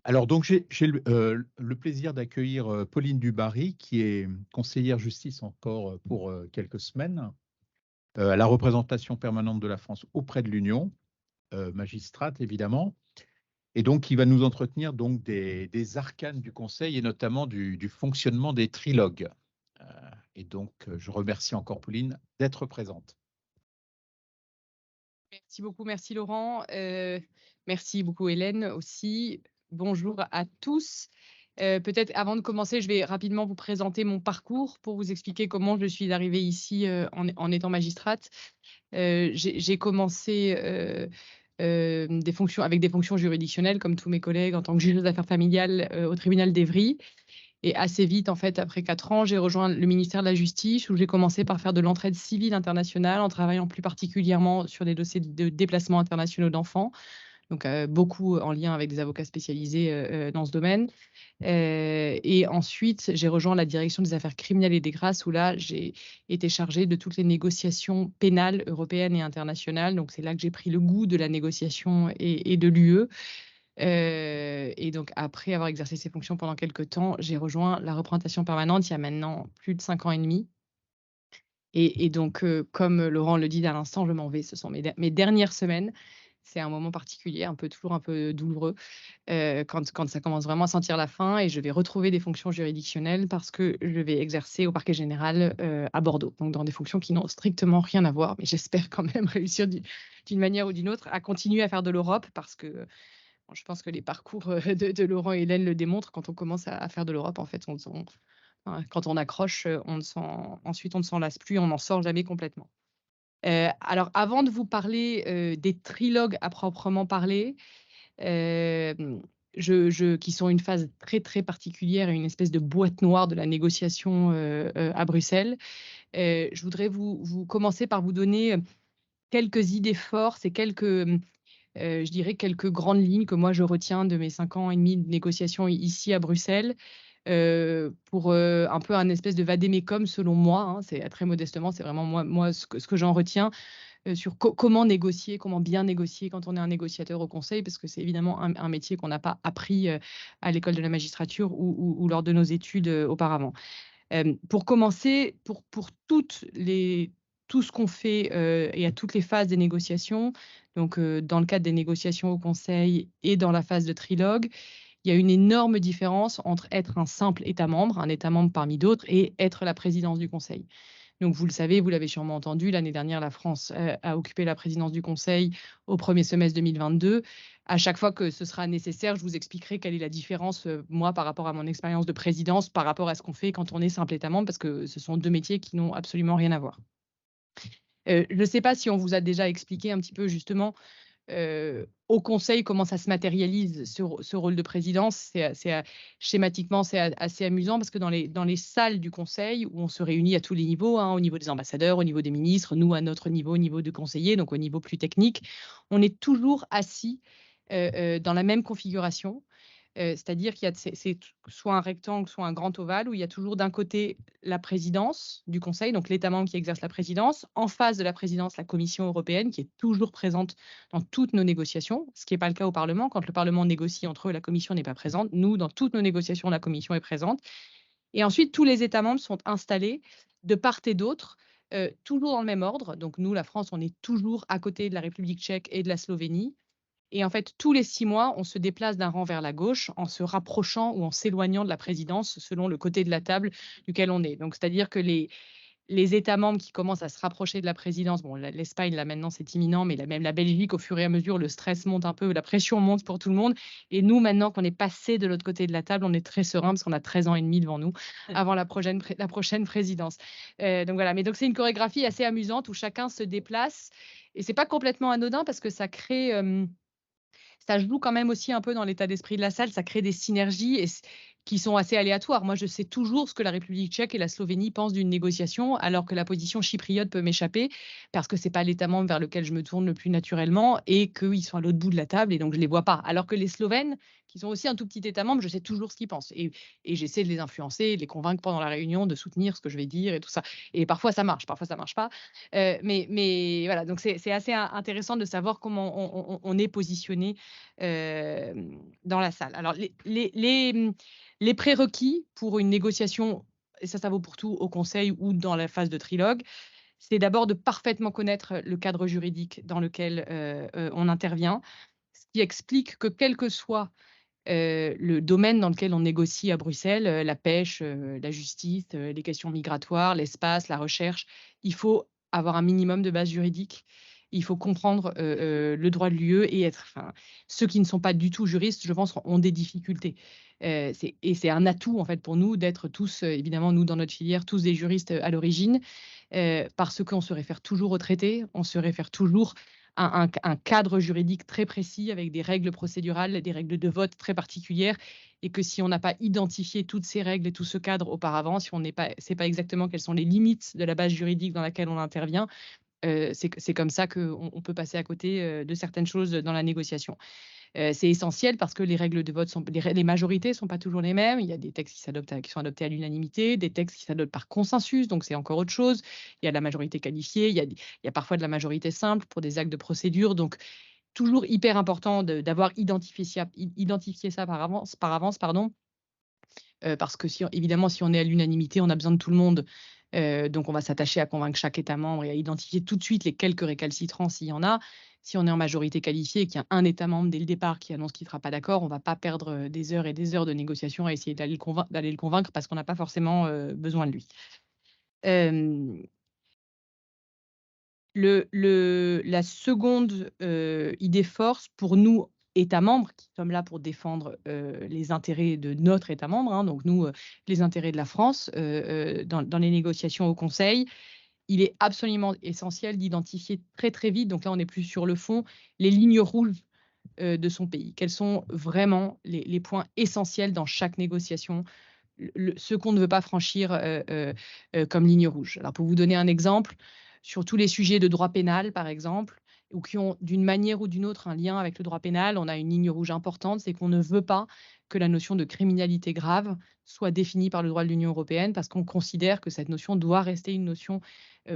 Alors, donc, j'ai le plaisir d'accueillir Pauline Dubarry, qui est conseillère justice encore pour quelques semaines, à la représentation permanente de la France auprès de l'Union, magistrate évidemment, et donc qui va nous entretenir donc des arcanes du Conseil et notamment du fonctionnement des trilogues. Euh, et donc, je remercie encore Pauline d'être présente. Merci beaucoup, merci Laurent. Merci beaucoup Hélène aussi. Bonjour à tous. Peut-être avant de commencer, je vais rapidement vous présenter mon parcours pour vous expliquer comment je suis arrivée ici en étant magistrate. J'ai commencé avec des fonctions juridictionnelles comme tous mes collègues en tant que juge aux affaires familiales au tribunal d'Evry. Et assez vite, en fait, après 4 ans, j'ai rejoint le ministère de la Justice où j'ai commencé par faire de l'entraide civile internationale en travaillant plus particulièrement sur des dossiers de déplacements internationaux d'enfants. Donc, beaucoup en lien avec des avocats spécialisés dans ce domaine. Et ensuite, j'ai rejoint la direction des affaires criminelles et des grâces où là, j'ai été chargée de toutes les négociations pénales européennes et internationales. Donc, c'est là que j'ai pris le goût de la négociation et de l'UE. Et donc, après avoir exercé ces fonctions pendant quelques temps, j'ai rejoint la représentation permanente il y a maintenant plus de 5 ans et demi. Et donc, comme Laurent le dit à l'instant, je m'en vais. Ce sont mes dernières semaines. C'est un moment particulier, toujours un peu douloureux, quand ça commence vraiment à sentir la fin et je vais retrouver des fonctions juridictionnelles parce que je vais exercer au parquet général à Bordeaux. Donc, dans des fonctions qui n'ont strictement rien à voir, mais j'espère quand même réussir d'une manière ou d'une autre à continuer à faire de l'Europe parce que je pense que les parcours de Laurent et Hélène le démontrent. Quand on commence à faire de l'Europe, en fait, quand on accroche, ensuite on ne s'en lasse plus, on n'en sort jamais complètement. Alors, avant de vous parler des trilogues à proprement parler, qui sont une phase très très particulière et une espèce de boîte noire de la négociation à Bruxelles, je voudrais vous commencer par vous donner quelques idées forces et je dirais quelques grandes lignes que moi je retiens de mes 5 ans et demi de négociations ici à Bruxelles, pour, un peu un espèce de vade-mecum selon moi, hein. C'est très modestement, c'est vraiment moi ce que j'en retiens, sur comment négocier, comment bien négocier quand on est un négociateur au conseil, parce que c'est évidemment un métier qu'on n'a pas appris, à l'école de la magistrature ou lors de nos études, auparavant. Pour commencer, pour tout ce qu'on fait, et à toutes les phases des négociations, donc dans le cadre des négociations au conseil et dans la phase de trilogue, il y a une énorme différence entre être un simple État membre, un État membre parmi d'autres, et être la présidence du conseil. Donc vous le savez, vous l'avez sûrement entendu, l'année dernière, la France a occupé la présidence du Conseil au premier semestre 2022. À chaque fois que ce sera nécessaire, je vous expliquerai quelle est la différence, moi, par rapport à mon expérience de présidence, par rapport à ce qu'on fait quand on est simple État membre, parce que ce sont deux métiers qui n'ont absolument rien à voir. Je ne sais pas si on vous a déjà expliqué un petit peu justement au conseil, comment ça se matérialise ce rôle de présidence. Schématiquement, c'est assez amusant parce que dans les salles du conseil où on se réunit à tous les niveaux, hein, au niveau des ambassadeurs, au niveau des ministres, nous à notre niveau, au niveau de conseillers, donc au niveau plus technique, on est toujours assis dans la même configuration. C'est-à-dire qu'il y a c'est soit un rectangle, soit un grand ovale où il y a toujours d'un côté la présidence du conseil, donc l'État membre qui exerce la présidence. En face de la présidence, la Commission européenne qui est toujours présente dans toutes nos négociations, ce qui n'est pas le cas au Parlement. Quand le Parlement négocie entre eux, la Commission n'est pas présente. Nous, dans toutes nos négociations, la Commission est présente. Et ensuite, tous les États membres sont installés de part et d'autre, toujours dans le même ordre. Donc nous, la France, on est toujours à côté de la République tchèque et de la Slovénie. Et en fait, tous les 6 mois, on se déplace d'un rang vers la gauche en se rapprochant ou en s'éloignant de la présidence selon le côté de la table duquel on est. Donc, c'est-à-dire que les États membres qui commencent à se rapprocher de la présidence, bon, l'Espagne, là maintenant, c'est imminent, mais même la Belgique, au fur et à mesure, le stress monte un peu, la pression monte pour tout le monde. Et nous, maintenant qu'on est passé de l'autre côté de la table, on est très serein parce qu'on a 13 ans et demi devant nous avant la prochaine présidence. Donc voilà, mais donc c'est une chorégraphie assez amusante où chacun se déplace. Et c'est pas complètement anodin parce que ça joue quand même aussi un peu dans l'état d'esprit de la salle, ça crée des synergies et qui sont assez aléatoires. Moi, je sais toujours ce que la République tchèque et la Slovénie pensent d'une négociation, alors que la position chypriote peut m'échapper, parce que c'est pas l'État membre vers lequel je me tourne le plus naturellement et qu'ils sont à l'autre bout de la table et donc je les vois pas. Alors que les Slovènes, qui sont aussi un tout petit État membre, je sais toujours ce qu'ils pensent et j'essaie de les influencer, de les convaincre pendant la réunion, de soutenir ce que je vais dire et tout ça. Et parfois ça marche pas. Mais voilà, donc c'est assez intéressant de savoir comment on est positionné dans la salle. Alors les prérequis pour une négociation, et ça vaut pour tout au conseil ou dans la phase de trilogue, c'est d'abord de parfaitement connaître le cadre juridique dans lequel, on intervient. Ce qui explique que quel que soit, le domaine dans lequel on négocie à Bruxelles, la pêche, la justice, les questions migratoires, l'espace, la recherche, il faut avoir un minimum de base juridique. Il faut comprendre, le droit de l'UE et ceux qui ne sont pas du tout juristes, je pense, ont des difficultés. C'est un atout, en fait, pour nous d'être tous, évidemment, nous, dans notre filière, tous des juristes, à l'origine, parce qu'on se réfère toujours aux traités, on se réfère toujours à un cadre juridique très précis avec des règles procédurales, des règles de vote très particulières et que si on n'a pas identifié toutes ces règles et tout ce cadre auparavant, si on n'est pas sait pas exactement quelles sont les limites de la base juridique dans laquelle on intervient, c'est comme ça qu'on peut passer à côté, de certaines choses dans la négociation. C'est essentiel parce que les règles de vote sont les majorités sont pas toujours les mêmes. Il y a des textes qui sont adoptés à l'unanimité, des textes qui s'adoptent par consensus, donc c'est encore autre chose. Il y a de la majorité qualifiée, il y a parfois de la majorité simple pour des actes de procédure, donc toujours hyper important d'avoir identifié ça par avance, pardon, parce que si évidemment, si on est à l'unanimité, on a besoin de tout le monde, donc on va s'attacher à convaincre chaque État membre et à identifier tout de suite les quelques récalcitrants s'il y en a. Si on est en majorité qualifiée et qu'il y a un État membre dès le départ qui annonce qu'il ne sera pas d'accord, on ne va pas perdre, des heures et des heures de négociation à essayer d'aller le convaincre parce qu'on n'a pas forcément, besoin de lui. Hem la seconde, idée force pour nous, États membres, qui sommes là pour défendre, les intérêts de notre État membre, hein, donc nous, les intérêts de la France, dans les négociations au Conseil, il est absolument essentiel d'identifier très, très vite, donc là on est plus sur le fond, les lignes rouges, de son pays. Quels sont vraiment les points essentiels dans chaque négociation, ce qu'on ne veut pas franchir, comme ligne rouge. Alors pour vous donner un exemple, sur tous les sujets de droit pénal, par exemple, ou qui ont d'une manière ou d'une autre un lien avec le droit pénal, on a une ligne rouge importante, c'est qu'on ne veut pas que la notion de criminalité grave soit définie par le droit de l'Union européenne, parce qu'on considère que cette notion doit rester une notion,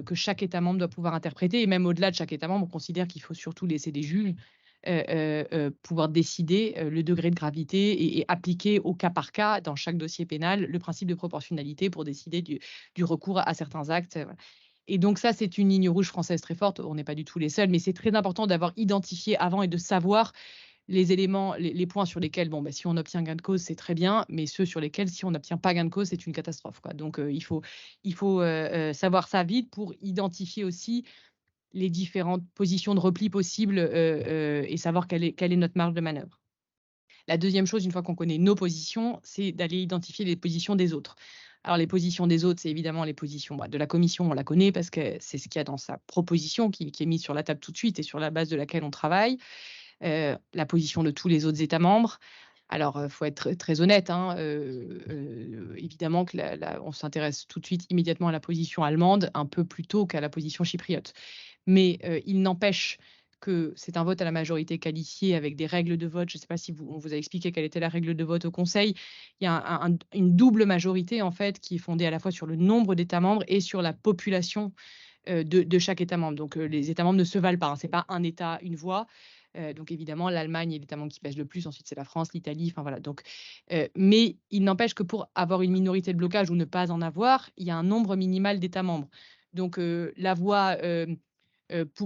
que chaque État membre doit pouvoir interpréter et même au-delà de chaque État membre, on considère qu'il faut surtout laisser des juges pouvoir décider, le degré de gravité et appliquer au cas par cas, dans chaque dossier pénal, le principe de proportionnalité pour décider du recours à certains actes, voilà. Et donc ça, c'est une ligne rouge française très forte. On n'est pas du tout les seuls, mais c'est très important d'avoir identifié avant et de savoir les éléments, les points sur lesquels, bon, bah, si on obtient gain de cause, c'est très bien, mais ceux sur lesquels, si on n'obtient pas gain de cause, c'est une catastrophe, quoi. Donc il faut, savoir ça vite pour identifier aussi les différentes positions de repli possibles, et savoir quelle est notre marge de manœuvre. La deuxième chose, une fois qu'on connaît nos positions, c'est d'aller identifier les positions des autres. Alors les positions des autres, c'est évidemment les positions, bah, de la commission, on la connaît parce que c'est ce qu'il y a dans sa proposition qui est mise sur la table tout de suite et sur la base de laquelle on travaille. La position de tous les autres États membres. Alors, faut être très honnête, hein, évidemment que on s'intéresse tout de suite immédiatement à la position allemande, un peu plus tôt qu'à la position chypriote. Mais, il n'empêche que c'est un vote à la majorité qualifiée avec des règles de vote. Je ne sais pas si on vous a expliqué quelle était la règle de vote au Conseil. Il y a une double majorité, en fait, qui est fondée à la fois sur le nombre d'États membres et sur la population, de chaque État membre. Donc, les États membres ne se valent pas, hein. C'est pas un État, une voix. Donc évidemment, l'Allemagne est l'État membre qui pèse le plus. Ensuite, c'est la France, l'Italie, enfin voilà. Donc, mais il n'empêche que pour avoir une minorité de blocage ou ne pas en avoir, il y a un nombre minimal d'États membres. Donc, la voix,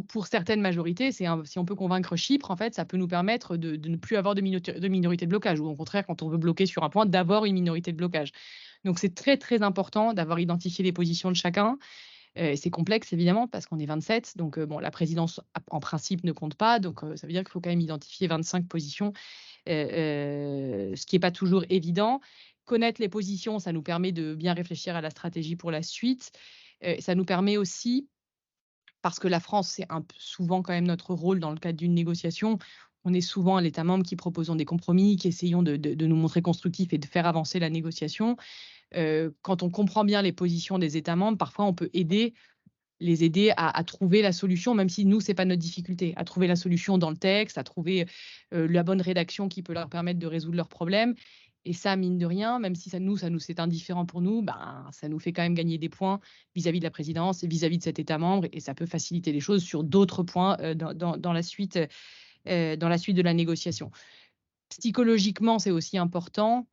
pour certaines majorités, si on peut convaincre Chypre, en fait, ça peut nous permettre de ne plus avoir de minorité de blocage ou au contraire, quand on veut bloquer sur un point, d'avoir une minorité de blocage. Donc c'est très, très important d'avoir identifié les positions de chacun. C'est complexe évidemment parce qu'on est 27, donc bon, la présidence en principe ne compte pas, donc ça veut dire qu'il faut quand même identifier 25 positions, ce qui est pas toujours évident. Connaître les positions, ça nous permet de bien réfléchir à la stratégie pour la suite. Ça nous permet aussi, parce que la France, c'est souvent quand même notre rôle dans le cadre d'une négociation, On est souvent l'État membre qui proposons des compromis, qui essayons de nous montrer constructifs et de faire avancer la négociation. Quand on comprend bien les positions des États membres, parfois on peut les aider à trouver la solution, même si nous, c'est pas notre difficulté, à trouver la solution dans le texte, à trouver, la bonne rédaction qui peut leur permettre de résoudre leurs problèmes et ça, mine de rien, même si ça nous c'est indifférent pour nous, ben, ça nous fait quand même gagner des points vis-à-vis de la présidence et vis-à-vis de cet État membre et ça peut faciliter les choses sur d'autres points, dans la suite de la négociation. Psychologiquement, c'est aussi important,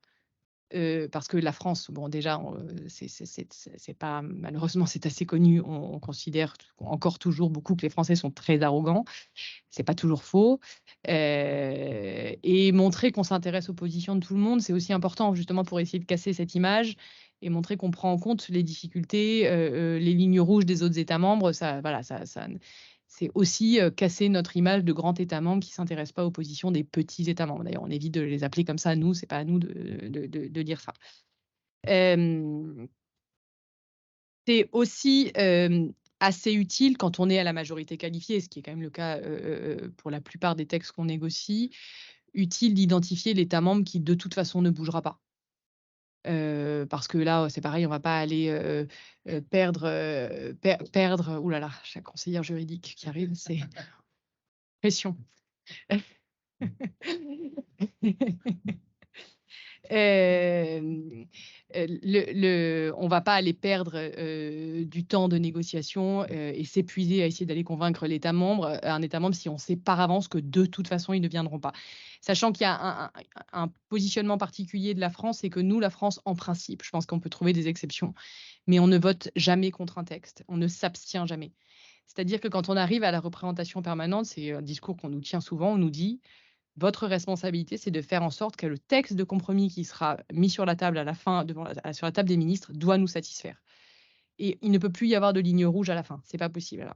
parce que la France, bon déjà, c'est pas malheureusement, c'est assez connu. On considère encore toujours beaucoup que les Français sont très arrogants. C'est pas toujours faux, et montrer qu'on s'intéresse aux positions de tout le monde, c'est aussi important justement pour essayer de casser cette image et montrer qu'on prend en compte les difficultés, les lignes rouges des autres États membres. Ça voilà, ça c'est aussi, casser notre image de grand État membre qui ne s'intéresse pas aux positions des petits États membres. D'ailleurs, on évite de les appeler comme ça, nous, c'est pas à nous de dire ça. Hem, c'est aussi, assez utile quand on est à la majorité qualifiée, ce qui est quand même le cas, pour la plupart des textes qu'on négocie, utile d'identifier l'État membre qui, de toute façon, ne bougera pas. Parce que là, c'est pareil, on va pas aller, perdre ouh là là, la conseillère juridique qui arrive, c'est pression. Hem, on va pas aller perdre, du temps de négociation, et s'épuiser à essayer d'aller convaincre l'État membre, un État membre si on sait par avance que de toute façon, ils ne viendront pas. Sachant qu'il y a un positionnement particulier de la France, c'est que nous, la France, en principe, je pense qu'on peut trouver des exceptions, mais on ne vote jamais contre un texte, on ne s'abstient jamais. C'est-à-dire que quand on arrive à la représentation permanente, c'est un discours qu'on nous tient souvent, on nous dit: «Votre responsabilité, c'est de faire en sorte que le texte de compromis qui sera mis sur la table à la fin sur la table des ministres doit nous satisfaire» et il ne peut plus y avoir de ligne rouge à la fin, c'est pas possible. Alors,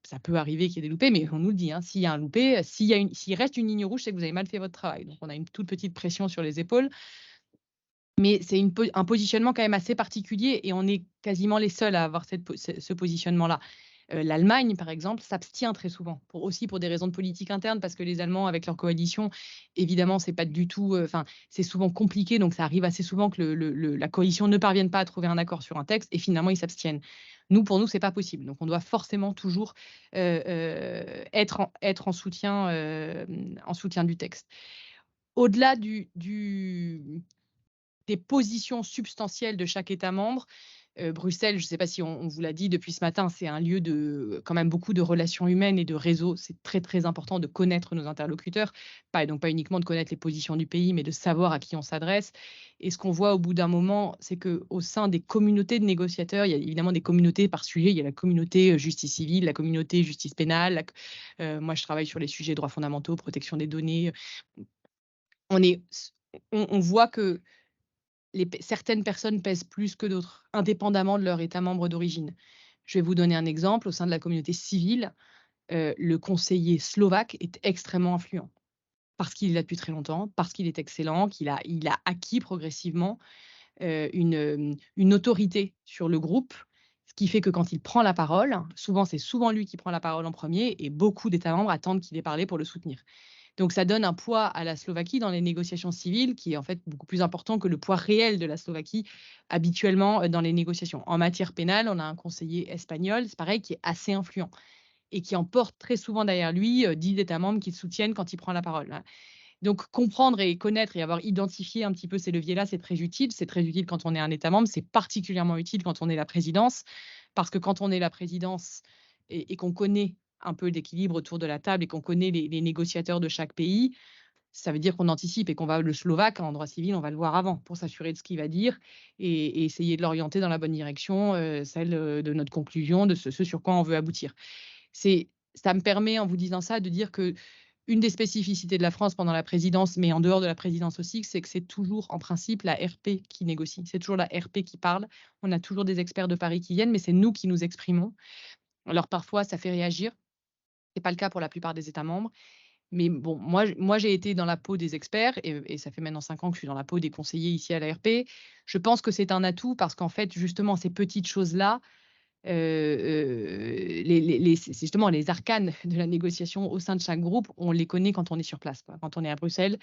ça peut arriver qu'il y ait des loupés, mais on nous le dit, hein, s'il y a un loupé, s'il reste une ligne rouge, c'est que vous avez mal fait votre travail. Donc on a une toute petite pression sur les épaules, mais c'est un positionnement quand même assez particulier et on est quasiment les seuls à avoir ce positionnement-là. L'Allemagne, par exemple, s'abstient très souvent, pour des raisons de politique interne, parce que les Allemands, avec leur coalition, évidemment, c'est pas du tout, enfin, c'est souvent compliqué, donc ça arrive assez souvent que la coalition ne parvienne pas à trouver un accord sur un texte et finalement, ils s'abstiennent. Nous, pour nous, c'est pas possible, donc on doit forcément toujours, être en soutien du texte. Au-delà des positions substantielles de chaque État membre, Bruxelles, je ne sais pas si on vous l'a dit depuis ce matin, c'est un lieu de quand même beaucoup de relations humaines et de réseaux. C'est très, très important de connaître nos interlocuteurs, pas uniquement de connaître les positions du pays, mais de savoir à qui on s'adresse et ce qu'on voit au bout d'un moment, c'est qu'au sein des communautés de négociateurs, il y a évidemment des communautés par sujet. Il y a la communauté, justice civile, la communauté justice pénale, moi je travaille sur les sujets droits fondamentaux, protection des données. On est on voit que certaines personnes pèsent plus que d'autres, indépendamment de leur État membre d'origine. Je vais vous donner un exemple. Au sein de la communauté civile, le conseiller slovaque est extrêmement influent parce qu'il est là depuis très longtemps, parce qu'il est excellent, il a acquis progressivement, une autorité sur le groupe, ce qui fait que quand il prend la parole, c'est souvent lui qui prend la parole en premier et beaucoup d'États membres attendent qu'il ait parlé pour le soutenir. Donc ça donne un poids à la Slovaquie dans les négociations civiles qui est en fait beaucoup plus important que le poids réel de la Slovaquie habituellement, dans les négociations. En matière pénale, on a un conseiller espagnol, c'est pareil, qui est assez influent et qui emporte très souvent derrière lui, 10 États membres qui le soutiennent quand il prend la parole, hein. Donc comprendre et connaître et avoir identifié un petit peu ces leviers-là, c'est très utile. C'est très utile quand on est un État membre, c'est particulièrement utile quand on est la présidence, parce que quand on est la présidence et qu'on connaît un peu l'équilibre autour de la table et qu'on connaît les négociateurs de chaque pays, ça veut dire qu'on anticipe et qu'on va le Slovaque en droit civil, on va le voir avant pour s'assurer de ce qu'il va dire et essayer de l'orienter dans la bonne direction, celle, de notre conclusion, de ce sur quoi on veut aboutir. Ça me permet, en vous disant ça, de dire que une des spécificités de la France pendant la présidence, mais en dehors de la présidence aussi, c'est que c'est toujours en principe la RP qui négocie. C'est toujours la RP qui parle. On a toujours des experts de Paris qui viennent, mais c'est nous qui nous exprimons. Alors parfois, ça fait réagir. C'est pas le cas pour la plupart des États membres. Mais bon, moi j'ai été dans la peau des experts et ça fait maintenant 5 ans que je suis dans la peau des conseillers ici à l'ARP. Je pense que c'est un atout parce qu'en fait, justement, ces petites choses-là, C'est justement les arcanes de la négociation au sein de chaque groupe, on les connaît quand on est sur place, quoi, quand on est à Bruxelles.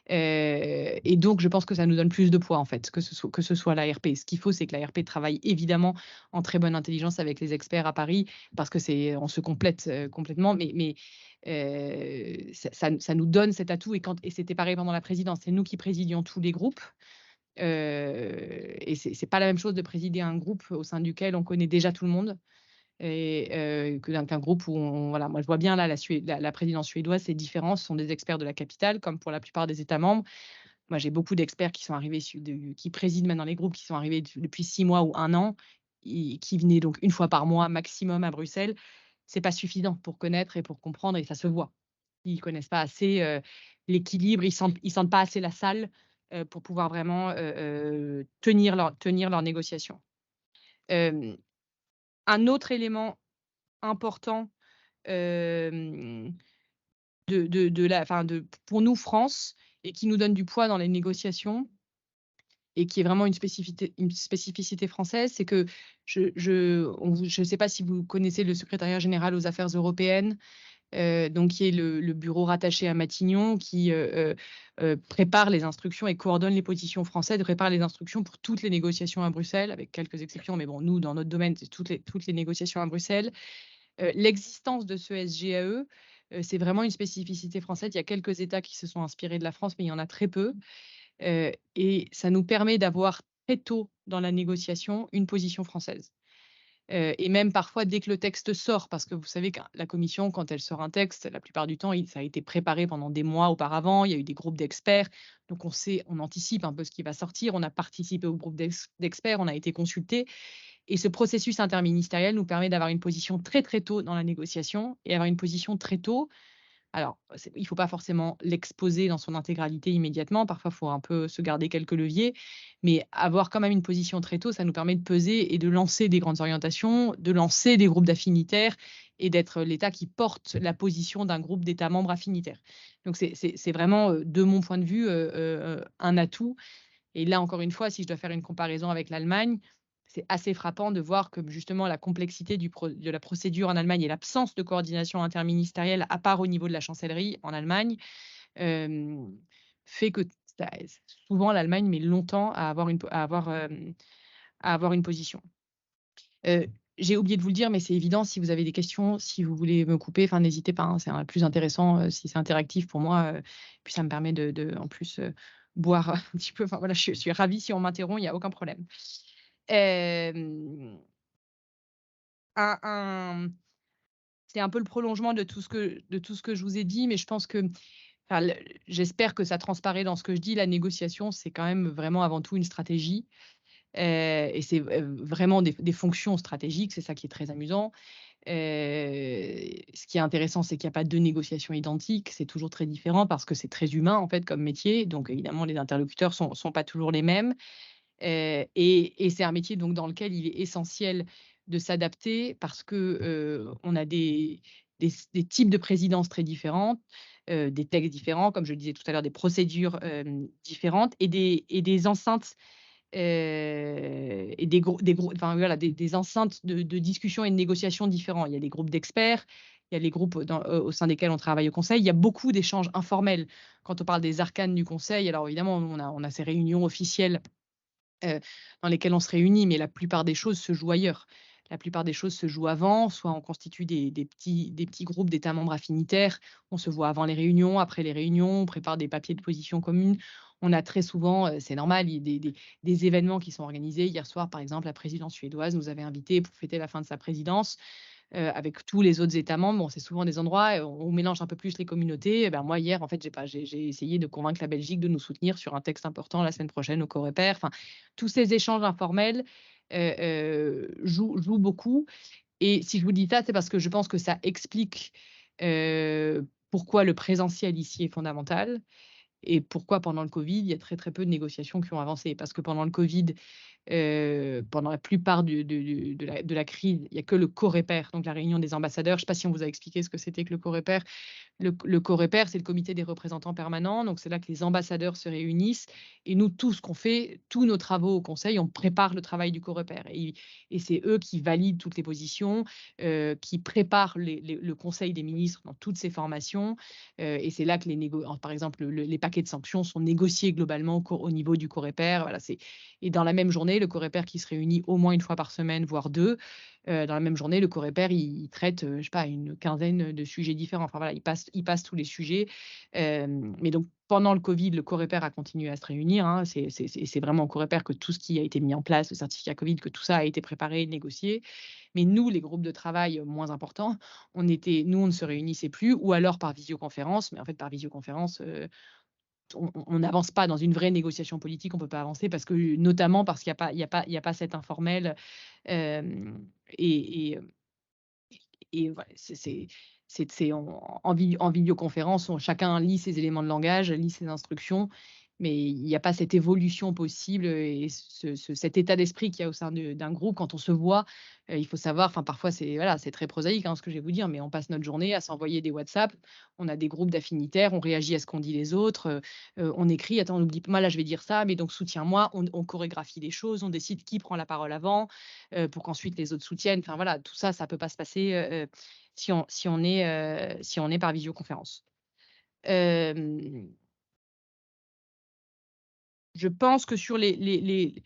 Et donc je pense que ça nous donne plus de poids, en fait, que ce soit l'ARP. Ce qu'il faut, c'est que l'ARP travaille évidemment en très bonne intelligence avec les experts à Paris parce que on se complète, complètement, mais ça nous donne cet atout et c'était pareil pendant la présidence. C'est nous qui présidions tous les groupes. Et c'est pas la même chose de présider un groupe au sein duquel on connaît déjà tout le monde et qu'un groupe où voilà, moi je vois bien là la présidence suédoise, c'est différent. Ce sont des experts de la capitale comme pour la plupart des États membres. Moi, j'ai beaucoup d'experts qui sont arrivés qui président maintenant les groupes, qui sont arrivés depuis 6 mois ou 1 an, qui venaient donc 1 fois par mois maximum à Bruxelles. C'est pas suffisant pour connaître et pour comprendre et ça se voit. Ils connaissent pas assez, l'équilibre, ils sentent pas assez la salle, pour pouvoir vraiment, tenir leurs négociations. Hem, un autre élément important, hem, pour nous France et qui nous donne du poids dans les négociations et qui est vraiment une spécificité française, c'est que je sais pas si vous connaissez le secrétariat général aux affaires européennes, donc qui est le bureau rattaché à Matignon qui, prépare les instructions et coordonne les positions françaises, prépare les instructions pour toutes les négociations à Bruxelles, avec quelques exceptions, mais bon, nous, dans notre domaine, c'est toutes les négociations à Bruxelles. L'existence de ce SGAE, c'est vraiment une spécificité française. Il y a quelques États qui se sont inspirés de la France, mais il y en a très peu. Et ça nous permet d'avoir très tôt dans la négociation une position française. Et même parfois dès que le texte sort, parce que vous savez que la commission, quand elle sort un texte, la plupart du temps, ça a été préparé pendant des mois auparavant, il y a eu des groupes d'experts, donc on anticipe un peu ce qui va sortir, on a participé au groupe d'experts, on a été consulté et ce processus interministériel nous permet d'avoir une position très, très tôt dans la négociation et avoir une position très tôt. Alors, il ne faut pas forcément l'exposer dans son intégralité immédiatement. Parfois, il faut un peu se garder quelques leviers, mais avoir quand même une position très tôt, ça nous permet de peser et de lancer des grandes orientations, de lancer des groupes d'affinitaires et d'être l'État qui porte la position d'un groupe d'États membres affinitaires. Donc c'est vraiment, de mon point de vue, un atout et là, encore une fois, si je dois faire une comparaison avec l'Allemagne, c'est assez frappant de voir que justement la complexité de la procédure en Allemagne et l'absence de coordination interministérielle, à part au niveau de la chancellerie en Allemagne, hem, fait que ça souvent l'Allemagne met longtemps à avoir une position. Heu, j'ai oublié de vous le dire, mais c'est évident, si vous avez des questions, si vous voulez me couper, enfin n'hésitez pas, hein, c'est un plus intéressant, si c'est interactif pour moi, puis ça me permet en plus, boire un petit peu, enfin voilà, je suis ravie si on m'interrompt, il y a aucun problème. Hem, un C'est un peu le prolongement de tout ce que je vous ai dit, mais je pense que enfin le j'espère que ça transparaît dans ce que je dis. La négociation, c'est quand même vraiment avant tout une stratégie, et c'est, vraiment des fonctions stratégiques, c'est ça qui est très amusant. Ce qui est intéressant, c'est qu'il y a pas 2 négociations identiques, c'est toujours très différent parce que c'est très humain, en fait, comme métier, donc évidemment les interlocuteurs sont pas toujours les mêmes. Et c'est un métier donc dans lequel il est essentiel de s'adapter parce que, on a des types de présidences très différentes, des textes différents, comme je le disais tout à l'heure, des procédures, différentes et des enceintes, et enfin voilà, des enceintes de discussion et de négociation différents. Il y a des groupes d'experts, il y a les groupes au sein desquels on travaille au conseil. Il y a beaucoup d'échanges informels. Quand on parle des arcanes du conseil, alors évidemment, on a ces réunions officielles heu, dans lesquels on se réunit, mais la plupart des choses se jouent ailleurs. La plupart des choses se jouent avant, soit on constitue des petits groupes d'États membres affinitaires, on se voit avant les réunions, après les réunions, on prépare des papiers de position commune. On a très souvent, c'est normal, il y a des événements qui sont organisés. Hier soir, par exemple, la présidence suédoise nous avait invités pour fêter la fin de sa présidence avec tous les autres États membres. Bon, c'est souvent des endroits où on mélange un peu plus les communautés. Et ben, moi, hier, en fait, j'ai essayé de convaincre la Belgique de nous soutenir sur un texte important la semaine prochaine au Coreper. Enfin, tous ces échanges informels jouent beaucoup. Et si je vous dis ça, c'est parce que je pense que ça explique pourquoi le présentiel ici est fondamental Et pourquoi pendant le Covid, il y a très, très peu de négociations qui ont avancé? Parce que pendant le Covid, pendant la plupart de la crise, il y a que le COREPER, donc la réunion des ambassadeurs. Je ne sais pas si on vous a expliqué ce que c'était que le COREPER. Le COREPER, c'est le comité des représentants permanents, donc c'est là que les ambassadeurs se réunissent et nous, tout ce qu'on fait, tous nos travaux au conseil, on prépare le travail du COREPER et c'est eux qui valident toutes les positions, qui préparent le conseil des ministres dans toutes ses formations, et c'est là que par exemple, les paquets de sanctions sont négociés globalement au niveau du COREPER. Voilà, et dans la même journée, le COREPER qui se réunit au moins une fois par semaine, voire 2. Dans la même journée, le COREPER, il traite, je sais pas, une quinzaine de sujets différents. Enfin voilà, il passe tous les sujets. Mais donc pendant le Covid, le COREPER a continué à se réunir, hein. C'est vraiment au COREPER que tout ce qui a été mis en place, le certificat Covid, que tout ça a été préparé, négocié. Mais nous, les groupes de travail, moins importants, nous, on ne se réunissait plus ou alors par visioconférence. Mais en fait, par visioconférence, on n'avance pas dans une vraie négociation politique, on peut pas avancer parce que notamment parce qu'il y a pas cet informel, hem et voilà, c'est en vidéoconférence, chacun lit ses éléments de langage, lit ses instructions, mais il n'y a pas cette évolution possible, et cet état d'esprit qu'il y a au sein d'un groupe quand on se voit. Il faut savoir, enfin, parfois, c'est voilà, c'est très prosaïque, hein, ce que je vais vous dire, mais on passe notre journée à s'envoyer des WhatsApp. On a des groupes d'affinitaires, on réagit à ce qu'ont dit les autres, on écrit: «Attends, n'oublie pas, moi, là, je vais dire ça, mais donc soutiens-moi». On chorégraphie des choses, on décide qui prend la parole avant, pour qu'ensuite les autres soutiennent. Enfin voilà, tout ça, ça peut pas se passer, si on est par visioconférence. Hem, je pense que sur les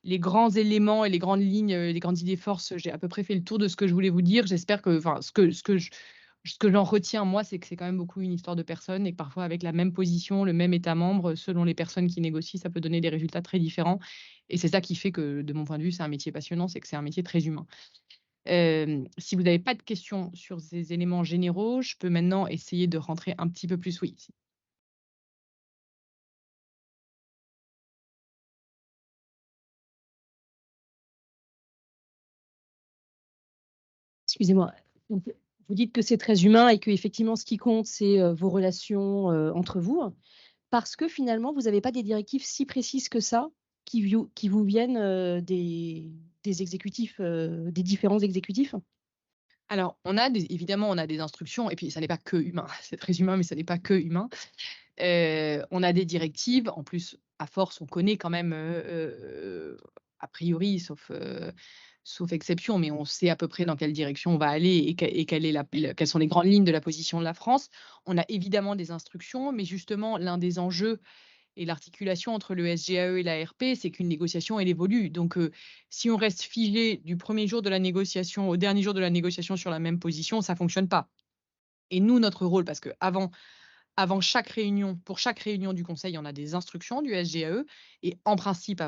grands éléments et les grandes lignes, les grandes idées forces, j'ai à peu près fait le tour de ce que je voulais vous dire. J'espère que enfin, ce que j'en retiens moi, c'est que c'est quand même beaucoup une histoire de personnes et que parfois avec la même position, le même État membre, selon les personnes qui négocient, ça peut donner des résultats très différents et c'est ça qui fait que, de mon point de vue, c'est un métier passionnant, c'est que c'est un métier très humain. Si vous n'avez pas de questions sur ces éléments généraux, je peux maintenant essayer de rentrer un petit peu plus, oui. Excusez-moi. Donc, vous dites que c'est très humain et qu'effectivement ce qui compte, c'est, vos relations, entre vous, parce que finalement vous n'avez pas des directives si précises que ça, qui vous viennent, des exécutifs, des différents exécutifs? Alors, évidemment, on a des instructions et puis ça n'est pas que humain. C'est très humain, mais ça n'est pas que humain. On a des directives. En plus, à force, on connaît quand même, a priori, sauf exception, mais on sait à peu près dans quelle direction on va aller et quelles sont les grandes lignes de la position de la France. On a évidemment des instructions, mais justement, l'un des enjeux et l'articulation entre le SGAE et l'ARP, c'est qu'une négociation, elle évolue. Donc, si on reste figé du premier jour de la négociation au dernier jour de la négociation sur la même position, ça fonctionne pas. Et nous, notre rôle, parce qu'avant avant chaque réunion, pour chaque réunion du conseil, on a des instructions du SGAE et en principe,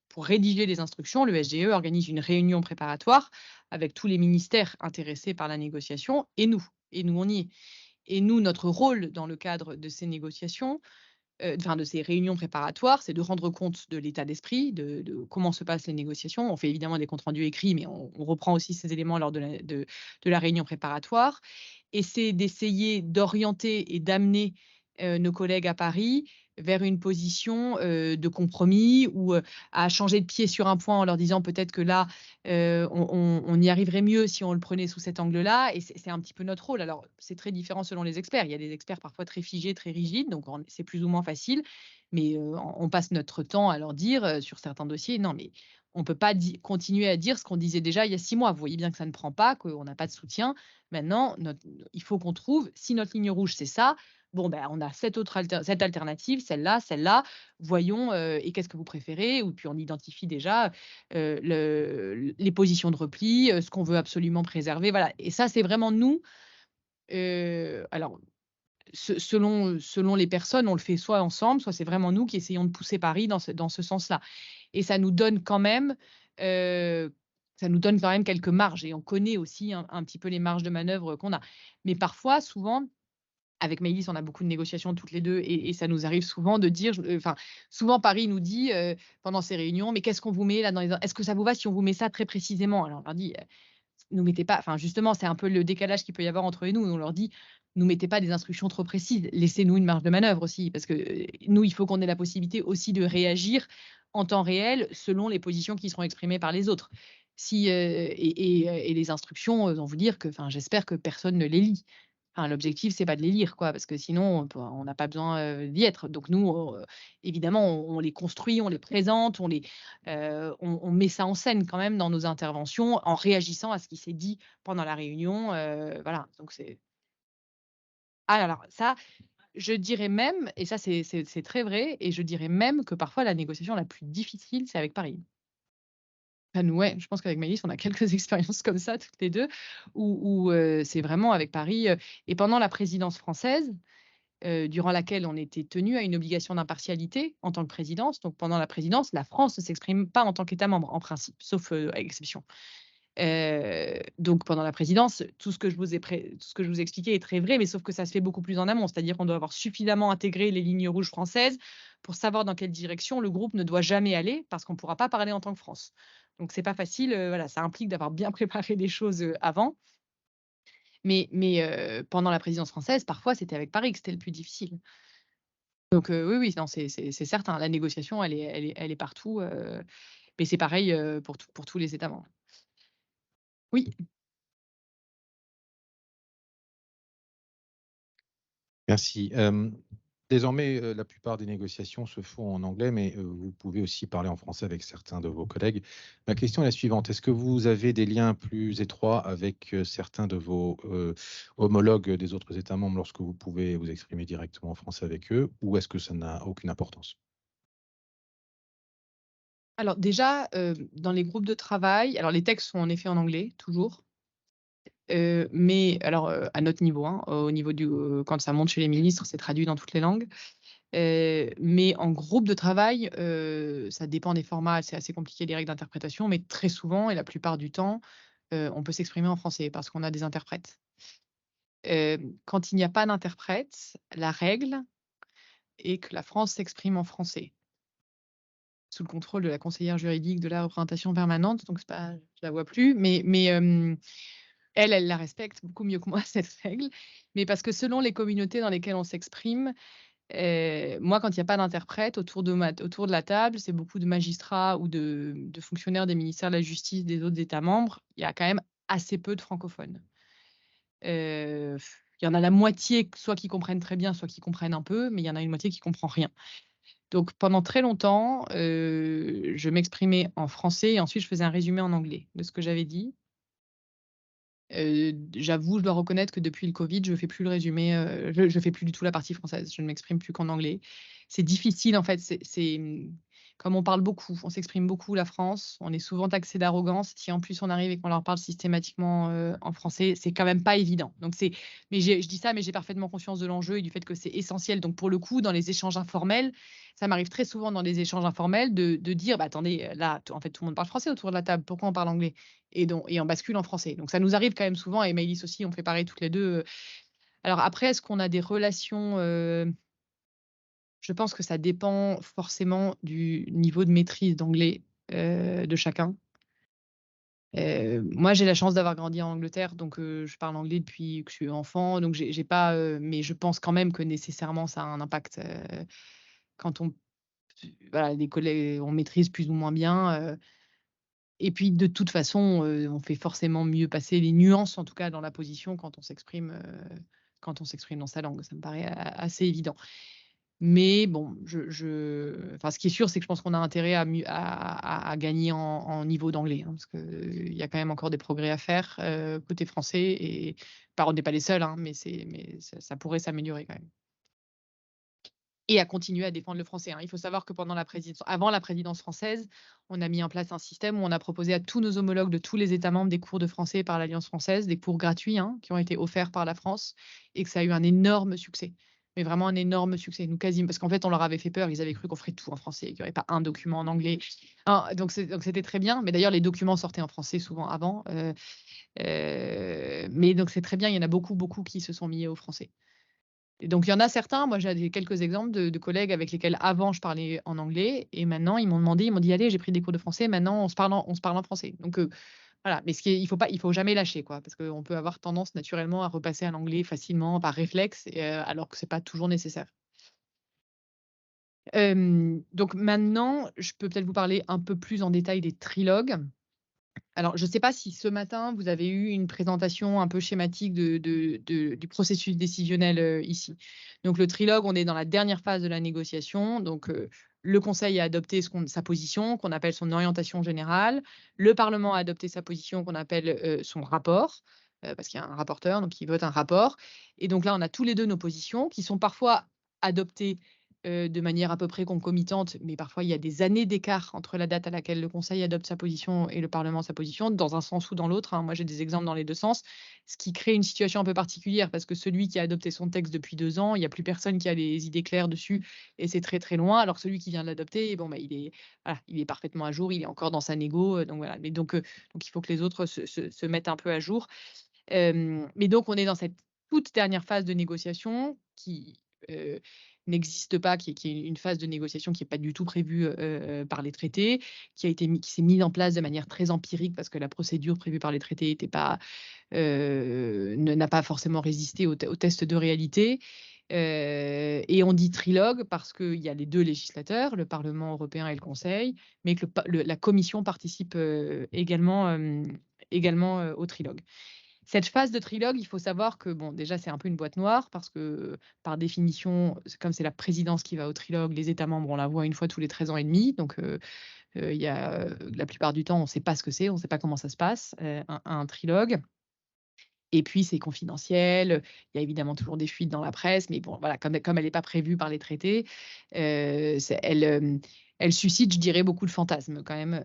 pour rédiger les instructions, le SGAE organise une réunion préparatoire avec tous les ministères intéressés par la négociation et nous. Et nous, on y est. Et nous, notre rôle dans le cadre de ces négociations, enfin de ces réunions préparatoires, c'est de rendre compte de l'état d'esprit, de comment se passent les négociations. On fait évidemment des comptes rendus écrits, mais on reprend aussi ces éléments lors de la réunion préparatoire et c'est d'essayer d'orienter et d'amener, nos collègues à Paris vers une position, de compromis ou, à changer de pied sur un point en leur disant: «Peut-être que là, on y arriverait mieux si on le prenait sous cet angle-là» et c'est un petit peu notre rôle. Alors, c'est très différent selon les experts. Il y a des experts parfois très figés, très rigides, donc c'est plus ou moins facile, mais, on passe notre temps à leur dire, sur certains dossiers: «Non, mais on peut pas continuer à dire ce qu'on disait déjà il y a 6 mois. Vous voyez bien que ça ne prend pas, qu'on n'a pas de soutien. Maintenant, il faut qu'on trouve si notre ligne rouge, c'est ça, bon, ben, on a cette alternative, celle-là, celle-là. Voyons, et qu'est-ce que vous préférez?» Ou puis on identifie déjà, les positions de repli, ce qu'on veut absolument préserver, voilà et ça, c'est vraiment nous, alors selon les personnes, on le fait soit ensemble, soit c'est vraiment nous qui essayons de pousser Paris dans ce sens-là et heu, ça nous donne quand même quelques marges et on connaît aussi un petit peu les marges de manœuvre qu'on a. Mais parfois, souvent, avec Maëlys, on a beaucoup de négociations toutes les 2 et ça nous arrive souvent de dire, enfin, souvent Paris nous dit, pendant ces réunions: «Mais qu'est-ce qu'on vous met là dans les est-ce que ça vous va si on vous met ça très précisément?» Alors on leur dit: «Nous mettez pas» enfin justement, c'est un peu le décalage qu'il peut y avoir entre nous. On leur dit: nous mettez pas des instructions trop précises. Laissez-nous une marge de manœuvre aussi, parce que nous, il faut qu'on ait la possibilité aussi de réagir en temps réel selon les positions qui seront exprimées par les autres. Et les instructions, on vous dire que, enfin, j'espère que personne ne les lit. Enfin, l'objectif, c'est pas de les lire, quoi, parce que sinon, on n'a pas besoin d'y être. Donc nous, évidemment, on les construit, on les présente, on met ça en scène quand même dans nos interventions en réagissant à ce qui s'est dit pendant la réunion. Voilà, donc c'est. Ah, alors ça, je dirais même, et ça c'est très vrai, et je dirais même que parfois la négociation la plus difficile, c'est avec Paris. Enfin, nous, ouais, je pense qu'avec Maëlys, on a quelques expériences comme ça toutes les 2, où c'est vraiment avec Paris, et pendant la présidence française, durant laquelle on était tenu à une obligation d'impartialité en tant que présidence. Donc pendant la présidence, la France ne s'exprime pas en tant qu'État membre, en principe, sauf exception. Donc pendant la présidence, tout ce que je vous ai expliqué est très vrai, mais sauf que ça se fait beaucoup plus en amont. C'est-à-dire qu'on doit avoir suffisamment intégré les lignes rouges françaises pour savoir dans quelle direction le groupe ne doit jamais aller, parce qu'on ne pourra pas parler en tant que France. Donc c'est pas facile, voilà, ça implique d'avoir bien préparé les choses, avant. Mais pendant la présidence française, parfois, c'était avec Paris que c'était le plus difficile. Donc oui, oui, non, c'est certain. La négociation, elle est partout, mais c'est pareil, pour tous les États membres. Oui. Merci. Désormais, la plupart des négociations se font en anglais, mais vous pouvez aussi parler en français avec certains de vos collègues. Ma question est la suivante: est-ce que vous avez des liens plus étroits avec certains de vos homologues des autres États membres lorsque vous pouvez vous exprimer directement en français avec eux, ou est-ce que ça n'a aucune importance? Alors déjà, dans les groupes de travail, alors les textes sont en effet en anglais, toujours. Mais alors, à notre niveau, hein, au niveau du quand ça monte chez les ministres, c'est traduit dans toutes les langues. Mais en groupe de travail, ça dépend des formats, c'est assez compliqué les règles d'interprétation, mais très souvent et la plupart du temps, on peut s'exprimer en français parce qu'on a des interprètes. Quand il n'y a pas d'interprète, la règle est que la France s'exprime en français, sous le contrôle de la conseillère juridique de la représentation permanente, donc c'est pas, je la vois plus, mais elle la respecte beaucoup mieux que moi cette règle. Mais parce que selon les communautés dans lesquelles on s'exprime, moi, quand il y a pas d'interprète autour de la table, c'est beaucoup de magistrats ou de fonctionnaires des ministères de la justice des autres États membres. Il y a quand même assez peu de francophones. Il y en a la moitié, soit qui comprennent très bien, soit qui comprennent un peu, mais il y en a une moitié qui comprend rien. Donc pendant très longtemps, je m'exprimais en français et ensuite je faisais un résumé en anglais de ce que j'avais dit. J'avoue, je dois reconnaître que depuis le Covid, je fais plus le résumé, je fais plus du tout la partie française. Je ne m'exprime plus qu'en anglais. C'est difficile en fait, comme on parle beaucoup, on s'exprime beaucoup la France, on est souvent taxé d'arrogance. Si en plus on arrive et qu'on leur parle systématiquement, en français, c'est quand même pas évident. Donc je dis ça, mais j'ai parfaitement conscience de l'enjeu et du fait que c'est essentiel. Donc pour le coup, dans les échanges informels, ça m'arrive très souvent dans les échanges informels de dire: «Bah, attendez, là, en fait, tout le monde parle français autour de la table, pourquoi on parle anglais?» Et on bascule en français. Donc ça nous arrive quand même souvent, et Maëlys aussi, on fait pareil toutes les 2. Alors après, est-ce qu'on a des relations, je pense que ça dépend forcément du niveau de maîtrise d'anglais, de chacun. Moi, j'ai la chance d'avoir grandi en Angleterre, donc je parle anglais depuis que je suis enfant, donc j'ai pas, mais je pense quand même que nécessairement ça a un impact, quand voilà, les collègues on maîtrise plus ou moins bien, et puis de toute façon, on fait forcément mieux passer les nuances, en tout cas dans la position quand on s'exprime dans sa langue. Ça me paraît assez évident. Mais bon, enfin, ce qui est sûr, c'est que je pense qu'on a intérêt à gagner en niveau d'anglais, hein, parce qu'il y a quand même encore des progrès à faire, côté français, et on n'est pas les seuls, hein, mais ça pourrait s'améliorer quand même. Et à continuer à défendre le français, hein. Il faut savoir que avant la présidence française, on a mis en place un système où on a proposé à tous nos homologues de tous les États membres des cours de français par l'Alliance française, des cours gratuits, hein, qui ont été offerts par la France, et que ça a eu un énorme succès. Mais vraiment un énorme succès. Nous, quasiment, parce qu'en fait, on leur avait fait peur. Ils avaient cru qu'on ferait tout en français, qu'il n'y aurait pas un document en anglais. Hein, donc c'était très bien. Mais d'ailleurs, les documents sortaient en français souvent avant. Mais donc c'est très bien. Il y en a beaucoup, beaucoup qui se sont mis au français. Et donc il y en a certains, moi j'ai quelques exemples de collègues avec lesquels avant je parlais en anglais, et maintenant ils m'ont dit: «Allez, j'ai pris des cours de français, maintenant on se parle en français». Donc Voilà, mais il faut jamais lâcher, quoi, parce qu'on peut avoir tendance naturellement à repasser à l'anglais facilement par réflexe, alors que c'est pas toujours nécessaire. Donc maintenant, je peux peut-être vous parler un peu plus en détail des trilogues. Alors, je ne sais pas si ce matin, vous avez eu une présentation un peu schématique du processus décisionnel ici. Donc, le trilogue, on est dans la dernière phase de la négociation. Donc, le Conseil a adopté sa position, qu'on appelle son orientation générale. Le Parlement a adopté sa position, qu'on appelle son rapport, parce qu'il y a un rapporteur, donc il vote un rapport. Et donc là, on a tous les deux nos positions qui sont parfois adoptées de manière à peu près concomitante, mais parfois il y a des années d'écart entre la date à laquelle le Conseil adopte sa position et le Parlement sa position, dans un sens ou dans l'autre, hein. Moi, j'ai des exemples dans les deux sens, ce qui crée une situation un peu particulière parce que celui qui a adopté son texte depuis 2 ans, il n'y a plus personne qui a les idées claires dessus et c'est très, très loin. Alors celui qui vient de l'adopter, bon, bah, il est parfaitement à jour, il est encore dans sa négo, donc voilà. Mais donc il faut que les autres se mettent un peu à jour. Mais donc on est dans cette toute dernière phase de négociation qui, n'existe pas, qui est une phase de négociation qui est pas du tout prévue, par les traités, qui s'est mise en place de manière très empirique parce que la procédure prévue par les traités était pas, n'a pas forcément résisté au test de réalité. Et on dit trilogue parce qu'il y a les 2 législateurs, le Parlement européen et le Conseil, mais que la Commission participe, également, au trilogue. Cette phase de trilogue, il faut savoir que, bon, déjà, c'est un peu une boîte noire parce que, par définition, comme c'est la présidence qui va au trilogue, les États membres, on la voit une fois tous les 13 ans et demi. Donc, il y a, la plupart du temps, on ne sait pas ce que c'est, on ne sait pas comment ça se passe, un trilogue. Et puis, c'est confidentiel. Il y a évidemment toujours des fuites dans la presse, mais bon, voilà, comme elle n'est pas prévue par les traités, elle suscite, je dirais, beaucoup de fantasmes quand même,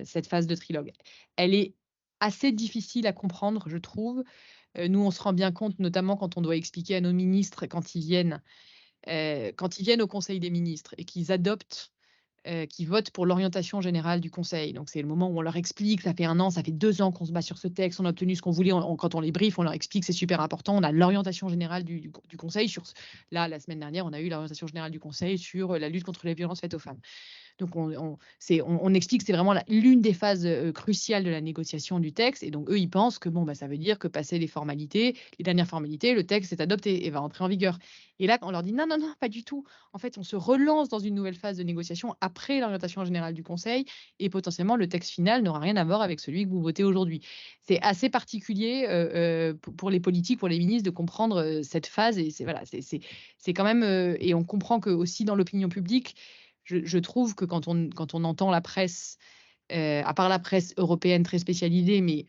cette phase de trilogue. Elle est assez difficile à comprendre, je trouve. Nous, on se rend bien compte, notamment quand on doit expliquer à nos ministres quand ils viennent au Conseil des ministres et qu'ils adoptent, qui votent pour l'orientation générale du Conseil. Donc c'est le moment où on leur explique, ça fait 1 an, ça fait 2 ans qu'on se bat sur ce texte, on a obtenu ce qu'on voulait. Quand on les briefe, on leur explique, c'est super important. On a l'orientation générale du Conseil là, la semaine dernière, on a eu l'orientation générale du Conseil sur la lutte contre les violences faites aux femmes. Donc on explique que c'est vraiment l'une des phases cruciales de la négociation du texte. Et donc eux, ils pensent que bon, bah, ça veut dire que passer les dernières formalités, le texte est adopté et va entrer en vigueur. Et là, on leur dit non, non, non, pas du tout. En fait, on se relance dans une nouvelle phase de négociation après l'orientation générale du Conseil et potentiellement le texte final n'aura rien à voir avec celui que vous votez aujourd'hui. C'est assez particulier pour les politiques, pour les ministres de comprendre cette phase. Et c'est quand même, et on comprend que aussi dans l'opinion publique, je trouve que quand on entend la presse, à part la presse européenne très spécialisée, mais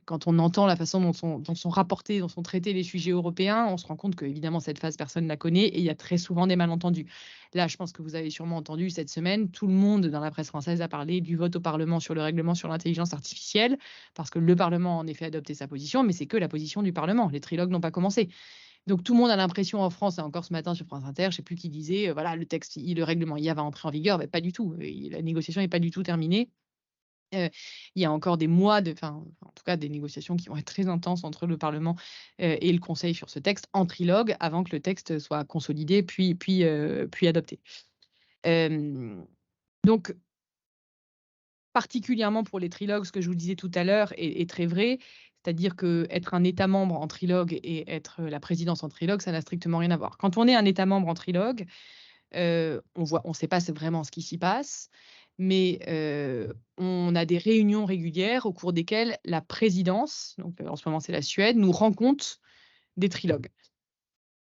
quand on entend la façon dont sont rapportés, dont sont traités les sujets européens, on se rend compte qu'évidemment cette phase, personne ne la connaît et il y a très souvent des malentendus. Là, je pense que vous avez sûrement entendu cette semaine, tout le monde dans la presse française a parlé du vote au Parlement sur le règlement sur l'intelligence artificielle, parce que le Parlement a en effet adopté sa position, mais c'est que la position du Parlement. Les trilogues n'ont pas commencé. Donc tout le monde a l'impression en France, et encore ce matin sur France Inter, je ne sais plus qui disait, voilà, le règlement IA va entrer en vigueur. Mais pas du tout. La négociation n'est pas du tout terminée. Il y a encore des mois en tout cas des négociations qui vont être très intenses entre le Parlement et le Conseil sur ce texte en trilogue avant que le texte soit consolidé puis adopté. Donc particulièrement pour les trilogues, ce que je vous disais tout à l'heure est très vrai. C'est-à-dire qu'être un État membre en trilogue et être la présidence en trilogue, ça n'a strictement rien à voir. Quand on est un État membre en trilogue, on sait pas vraiment ce qui s'y passe, mais on a des réunions régulières au cours desquelles la présidence, donc en ce moment c'est la Suède, nous rend compte des trilogues,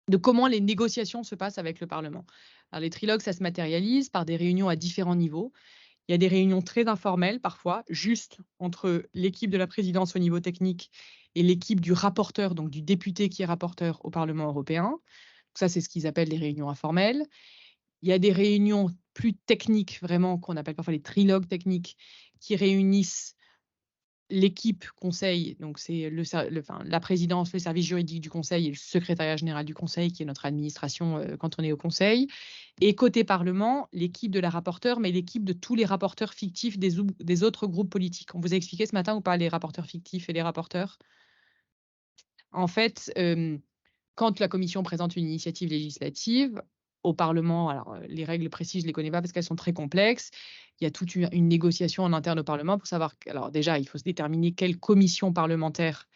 de comment les négociations se passent avec le Parlement. Alors les trilogues, ça se matérialise par des réunions à différents niveaux. Il y a des réunions très informelles parfois, juste entre l'équipe de la présidence au niveau technique et l'équipe du rapporteur, donc du député qui est rapporteur au Parlement européen. Ça, c'est ce qu'ils appellent les réunions informelles. Il y a des réunions plus techniques, vraiment, qu'on appelle parfois les trilogues techniques, qui réunissent l'équipe conseil, donc c'est la présidence, le service juridique du conseil et le secrétariat général du conseil, qui est notre administration quand on est au conseil. Et côté Parlement, l'équipe de la rapporteure, mais l'équipe de tous les rapporteurs fictifs des autres groupes politiques. On vous a expliqué ce matin ou pas les rapporteurs fictifs et les rapporteurs? En fait, quand la Commission présente une initiative législative, au Parlement. Alors, les règles précises, je ne les connais pas parce qu'elles sont très complexes. Il y a toute une négociation en interne au Parlement pour savoir. Alors, déjà, il faut se déterminer quelle commission parlementaire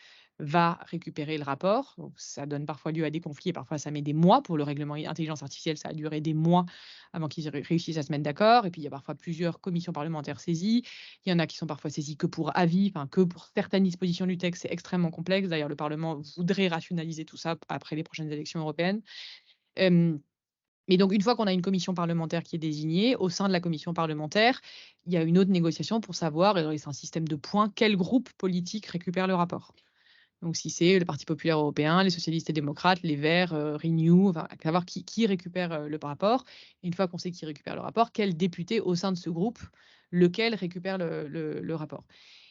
va récupérer le rapport. Donc, ça donne parfois lieu à des conflits et parfois ça met des mois. Pour le règlement intelligence artificielle, ça a duré des mois avant qu'ils réussissent à se mettre d'accord. Et puis, il y a parfois plusieurs commissions parlementaires saisies. Il y en a qui sont parfois saisies que pour avis, enfin, que pour certaines dispositions du texte. C'est extrêmement complexe. D'ailleurs, le Parlement voudrait rationaliser tout ça après les prochaines élections européennes. Mais donc, une fois qu'on a une commission parlementaire qui est désignée, au sein de la commission parlementaire, il y a une autre négociation pour savoir, et c'est un système de points, quel groupe politique récupère le rapport. Donc, si c'est le Parti populaire européen, les socialistes et démocrates, les Verts, Renew, enfin, savoir qui récupère le rapport. Et une fois qu'on sait qui récupère le rapport, quel député au sein de ce groupe, lequel récupère le rapport.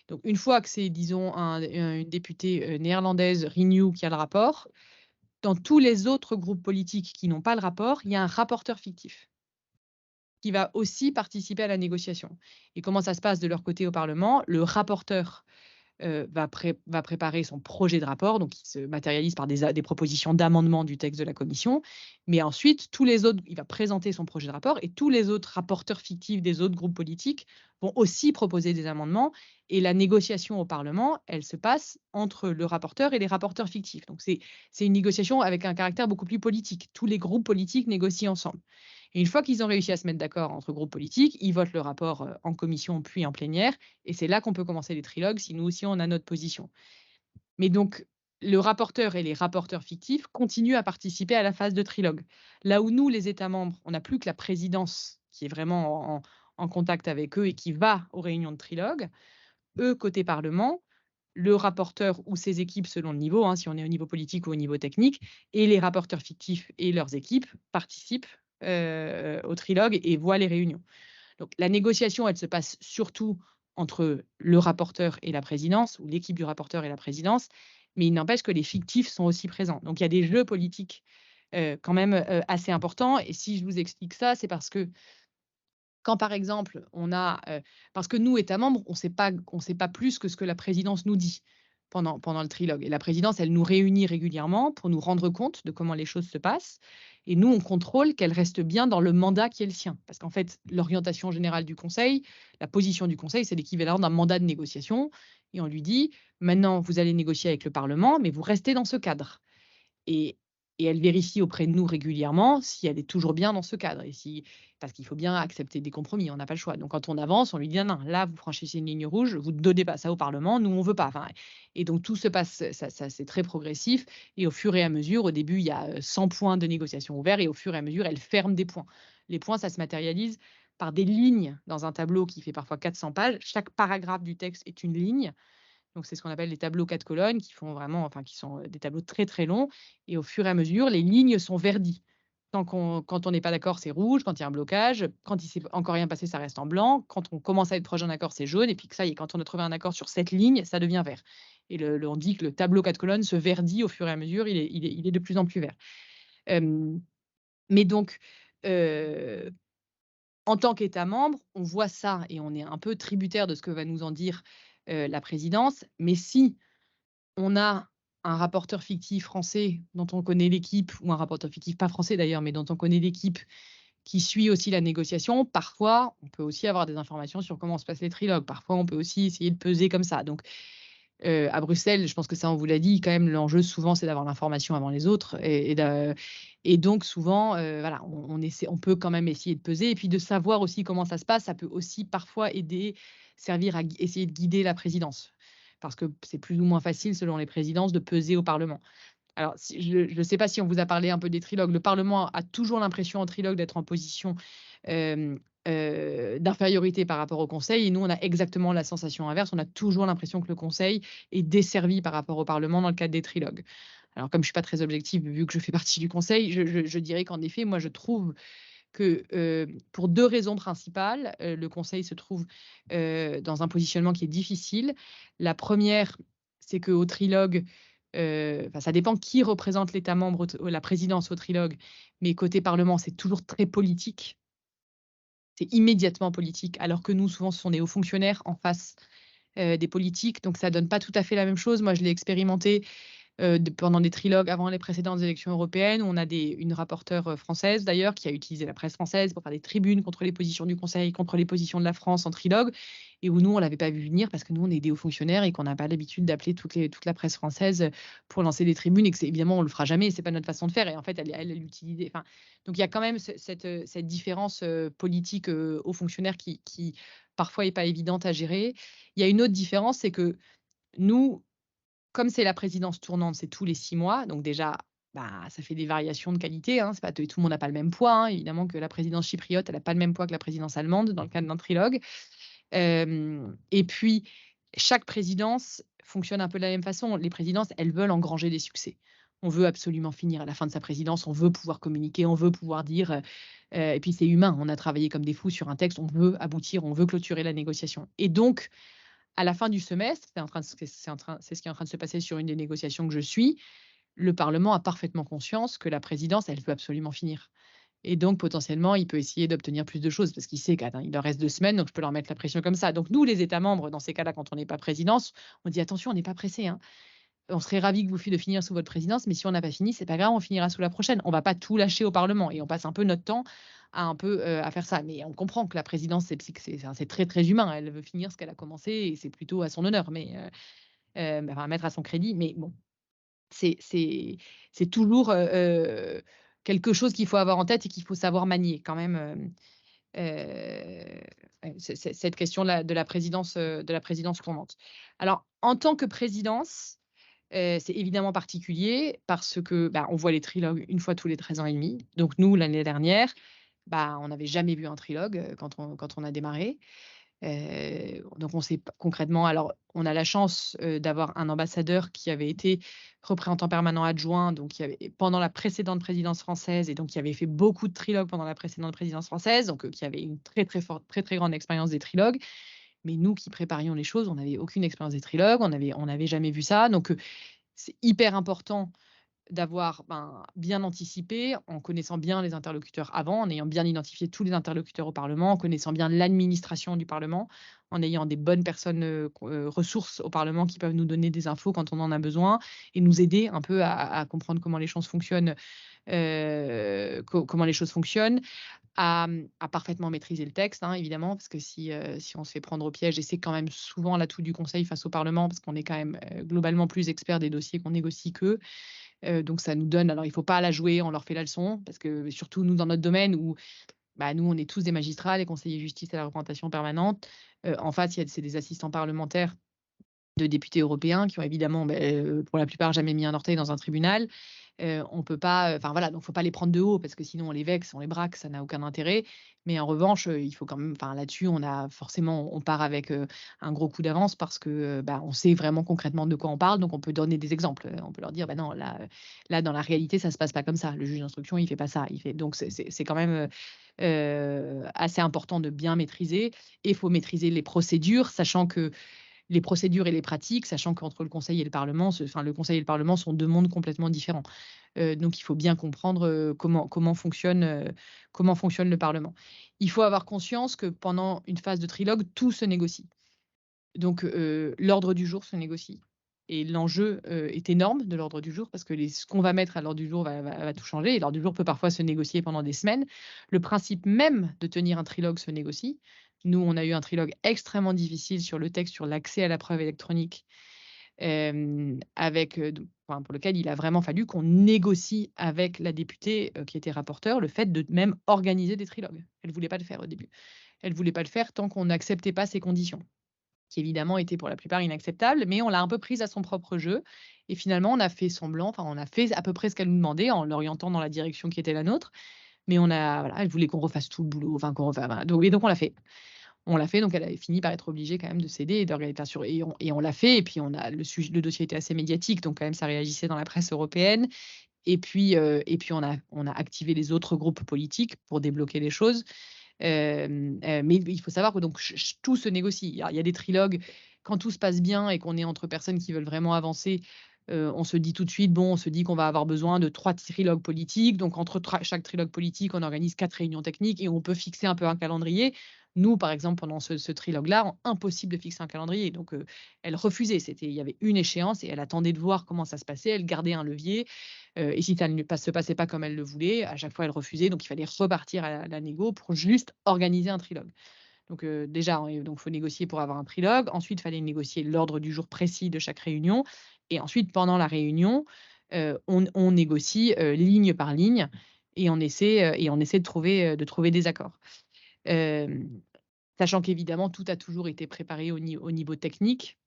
Donc, une fois que c'est, disons, une députée néerlandaise Renew qui a le rapport, dans tous les autres groupes politiques qui n'ont pas le rapport, il y a un rapporteur fictif qui va aussi participer à la négociation. Et comment ça se passe de leur côté au Parlement? Le rapporteur va préparer son projet de rapport, donc il se matérialise par des propositions d'amendement du texte de la commission. Mais ensuite, il va présenter son projet de rapport et tous les autres rapporteurs fictifs des autres groupes politiques vont aussi proposer des amendements. Et la négociation au Parlement, elle se passe entre le rapporteur et les rapporteurs fictifs. Donc c'est une négociation avec un caractère beaucoup plus politique. Tous les groupes politiques négocient ensemble. Et une fois qu'ils ont réussi à se mettre d'accord entre groupes politiques, ils votent le rapport en commission puis en plénière. Et c'est là qu'on peut commencer les trilogues si nous aussi on a notre position. Mais donc, le rapporteur et les rapporteurs fictifs continuent à participer à la phase de trilogue. Là où nous, les États membres, on n'a plus que la présidence qui est vraiment en contact avec eux et qui va aux réunions de trilogue. Eux, côté Parlement, le rapporteur ou ses équipes selon le niveau, si on est au niveau politique ou au niveau technique, et les rapporteurs fictifs et leurs équipes participent au trilogue et voient les réunions. Donc la négociation, elle se passe surtout entre le rapporteur et la présidence, ou l'équipe du rapporteur et la présidence, mais il n'empêche que les fictifs sont aussi présents. Donc il y a des jeux politiques quand même assez importants. Et si je vous explique ça, c'est parce que quand, par exemple, parce que nous, États membres, on ne sait pas plus que ce que la présidence nous dit pendant le trilogue. Et la présidence, elle nous réunit régulièrement pour nous rendre compte de comment les choses se passent. Et nous, on contrôle qu'elle reste bien dans le mandat qui est le sien. Parce qu'en fait, l'orientation générale du Conseil, la position du Conseil, c'est l'équivalent d'un mandat de négociation. Et on lui dit, maintenant, vous allez négocier avec le Parlement, mais vous restez dans ce cadre. Et elle vérifie auprès de nous régulièrement si elle est toujours bien dans ce cadre. Parce qu'il faut bien accepter des compromis, on n'a pas le choix. Donc quand on avance, on lui dit non, là vous franchissez une ligne rouge, vous ne donnez pas ça au Parlement, nous on ne veut pas. Et donc tout se passe, ça c'est très progressif. Et au fur et à mesure, au début il y a 100 points de négociation ouverts et au fur et à mesure elle ferme des points. Les points, ça se matérialise par des lignes dans un tableau qui fait parfois 400 pages. Chaque paragraphe du texte est une ligne. Donc, c'est ce qu'on appelle les tableaux 4 colonnes qui sont des tableaux très, très longs. Et au fur et à mesure, les lignes sont verdies. Quand on n'est pas d'accord, c'est rouge. Quand il y a un blocage, quand il ne s'est encore rien passé, ça reste en blanc. Quand on commence à être proche d'un accord, c'est jaune. Et puis ça y est, quand on a trouvé un accord sur cette ligne, ça devient vert. Et on dit que le tableau 4 colonnes se verdit au fur et à mesure. Il est de plus en plus vert. Mais donc, en tant qu'État membre, on voit ça et on est un peu tributaire de ce que va nous en dire la présidence. Mais si on a un rapporteur fictif français dont on connaît l'équipe, ou un rapporteur fictif pas français d'ailleurs, mais dont on connaît l'équipe, qui suit aussi la négociation, parfois, on peut aussi avoir des informations sur comment se passent les trilogues. Parfois, on peut aussi essayer de peser comme ça. Donc, à Bruxelles, je pense que ça, on vous l'a dit, quand même, l'enjeu souvent, c'est d'avoir l'information avant les autres. Et donc, souvent, voilà, on peut quand même essayer de peser. Et puis, de savoir aussi comment ça se passe, ça peut aussi parfois servir à essayer de guider la présidence. Parce que c'est plus ou moins facile, selon les présidences, de peser au Parlement. Alors, je ne sais pas si on vous a parlé un peu des trilogues. Le Parlement a toujours l'impression en trilogue d'être en position d'infériorité par rapport au Conseil. Et nous, on a exactement la sensation inverse. On a toujours l'impression que le Conseil est desservi par rapport au Parlement dans le cadre des trilogues. Alors, comme je ne suis pas très objective, vu que je fais partie du Conseil, je dirais qu'en effet, moi, je trouve que pour 2 raisons principales, le Conseil se trouve dans un positionnement qui est difficile. La première, c'est qu'au trilogue, ça dépend qui représente l'État membre, la présidence au trilogue, mais côté Parlement, c'est toujours très politique. C'est immédiatement politique, alors que nous, souvent, ce sont des hauts fonctionnaires en face des politiques, donc ça ne donne pas tout à fait la même chose. Moi, je l'ai expérimenté pendant des trilogues avant les précédentes élections européennes, où on a une rapporteure française d'ailleurs qui a utilisé la presse française pour faire des tribunes contre les positions du Conseil, contre les positions de la France en trilogue, et où nous, on l'avait pas vu venir parce que nous, on est des hauts fonctionnaires et qu'on n'a pas l'habitude d'appeler toute la presse française pour lancer des tribunes, et que évidemment, on le fera jamais, c'est pas notre façon de faire. Et en fait, elle l'utilisait. Enfin, donc il y a quand même cette différence politique aux fonctionnaires qui parfois est pas évidente à gérer. Il y a une autre différence, c'est que nous, comme c'est la présidence tournante, c'est tous les 6 mois, donc déjà, bah, ça fait des variations de qualité, hein. C'est pas tout le monde n'a pas le même poids, hein. Évidemment que la présidence chypriote, elle a pas le même poids que la présidence allemande dans le cadre d'un trilogue. Et puis, chaque présidence fonctionne un peu de la même façon. Les présidences, elles veulent engranger des succès. On veut absolument finir à la fin de sa présidence, on veut pouvoir communiquer, on veut pouvoir dire, et puis c'est humain, on a travaillé comme des fous sur un texte, on veut aboutir, on veut clôturer la négociation. Et donc, à la fin du semestre, c'est ce qui est en train de se passer sur une des négociations que je suis, le Parlement a parfaitement conscience que la présidence, elle veut absolument finir. Et donc, potentiellement, il peut essayer d'obtenir plus de choses parce qu'il sait qu'il leur reste 2 semaines, donc je peux leur mettre la pression comme ça. Donc nous, les États membres, dans ces cas-là, quand on n'est pas présidence, on dit: «Attention, on n'est pas pressé, hein. On serait ravis de finir sous votre présidence, mais si on n'a pas fini, c'est pas grave, on finira sous la prochaine. On va pas tout lâcher au Parlement», et on passe un peu notre temps à faire ça. Mais on comprend que la présidence, c'est très, très humain. Elle veut finir ce qu'elle a commencé et c'est plutôt à son honneur, mais enfin, mettre à son crédit. Mais bon, c'est c'est c'est toujours, quelque chose qu'il faut avoir en tête et qu'il faut savoir manier quand même, cette question de la présidence tournante. Alors, en tant que présidence, c'est évidemment particulier parce que, bah, on voit les trilogues une fois tous les 13 ans et demi. Donc nous, l'année dernière, bah, on n'avait jamais vu un trilogue, quand on a démarré. Donc on sait p concrètement, alors on a la chance, d'avoir un ambassadeur qui avait été représentant permanent adjoint, donc qui avait pendant la précédente présidence française, et donc qui avait fait beaucoup de trilogues pendant la précédente présidence française, donc qui avait une très, très forte, très, très grande expérience des trilogues. Mais nous qui préparions les choses, on n'avait aucune expérience des trilogues, on n'avait jamais vu ça, donc c'est hyper important d'avoir, ben, bien anticipé, en connaissant bien les interlocuteurs avant, en ayant bien identifié tous les interlocuteurs au Parlement, en connaissant bien l'administration du Parlement, en ayant des bonnes personnes, ressources au Parlement qui peuvent nous donner des infos quand on en a besoin et nous aider un peu à comprendre comment les choses fonctionnent, comment les choses fonctionnent, à parfaitement maîtriser le texte, hein, évidemment, parce que si on se fait prendre au piège, et c'est quand même souvent l'atout du Conseil face au Parlement, parce qu'on est quand même, globalement plus experts des dossiers qu'on négocie qu'eux. Donc ça nous donne, alors il faut pas la jouer, on leur fait la leçon, parce que surtout nous dans notre domaine où, bah, nous on est tous des magistrats, les conseillers justice à la représentation permanente. En face, c'est des assistants parlementaires de députés européens qui ont évidemment, pour la plupart jamais mis un orteil dans un tribunal. On peut pas, enfin voilà, donc faut pas les prendre de haut parce que sinon on les vexe, on les braque, ça n'a aucun intérêt. Mais en revanche, il faut quand même, enfin là-dessus, on part avec, un gros coup d'avance parce que, bah, on sait vraiment concrètement de quoi on parle, donc on peut donner des exemples. On peut leur dire: «Bah non, là dans la réalité, ça se passe pas comme ça. Le juge d'instruction, il fait pas ça, il fait», donc c'est quand même, assez important de bien maîtriser, et il faut maîtriser les procédures, sachant que les procédures et les pratiques, sachant qu'entre le Conseil et le Parlement, le Conseil et le Parlement sont 2 mondes complètement différents. Donc il faut bien comprendre, comment fonctionne le Parlement. Il faut avoir conscience que pendant une phase de trilogue, tout se négocie. Donc l'ordre du jour se négocie, et l'enjeu, est énorme de l'ordre du jour parce que ce qu'on va mettre à l'ordre du jour va tout changer, et l'ordre du jour peut parfois se négocier pendant des semaines. Le principe même de tenir un trilogue se négocie. Nous, on a eu un trilogue extrêmement difficile sur le texte sur l'accès à la preuve électronique, avec, enfin, pour lequel il a vraiment fallu qu'on négocie avec la députée, qui était rapporteure, le fait de même organiser des trilogues. Elle ne voulait pas le faire au début. Elle ne voulait pas le faire tant qu'on n'acceptait pas ses conditions, qui évidemment étaient pour la plupart inacceptables, mais on l'a un peu prise à son propre jeu, et finalement on a fait semblant, enfin on a fait à peu près ce qu'elle nous demandait en l'orientant dans la direction qui était la nôtre, mais voilà, elle voulait qu'on refasse tout le boulot, enfin qu'on refasse, voilà, donc on l'a fait. On l'a fait, donc elle avait fini par être obligée quand même de céder et d'organiser, enfin et on l'a fait, et puis le dossier était assez médiatique, donc quand même ça réagissait dans la presse européenne, et puis on a activé les autres groupes politiques pour débloquer les choses. Mais il faut savoir que donc tout se négocie. Il y a des trilogues, quand tout se passe bien et qu'on est entre personnes qui veulent vraiment avancer, on se dit tout de suite, bon, on se dit qu'on va avoir besoin de 3 trilogues politiques. Donc entre chaque trilogue politique, on organise 4 réunions techniques et on peut fixer un peu un calendrier. Nous, par exemple, pendant ce trilogue-là, impossible de fixer un calendrier. Donc, elle refusait. Il y avait une échéance et elle attendait de voir comment ça se passait. Elle gardait un levier. Et si ça ne se passait pas comme elle le voulait, à chaque fois, elle refusait. Donc, il fallait repartir à la négo pour juste organiser un trilogue. Donc, déjà, il faut négocier pour avoir un trilogue. Ensuite, il fallait négocier l'ordre du jour précis de chaque réunion. Et ensuite, pendant la réunion, on négocie ligne par ligne et on essaie de trouver des accords. Sachant qu'évidemment, tout a toujours été préparé au niveau technique,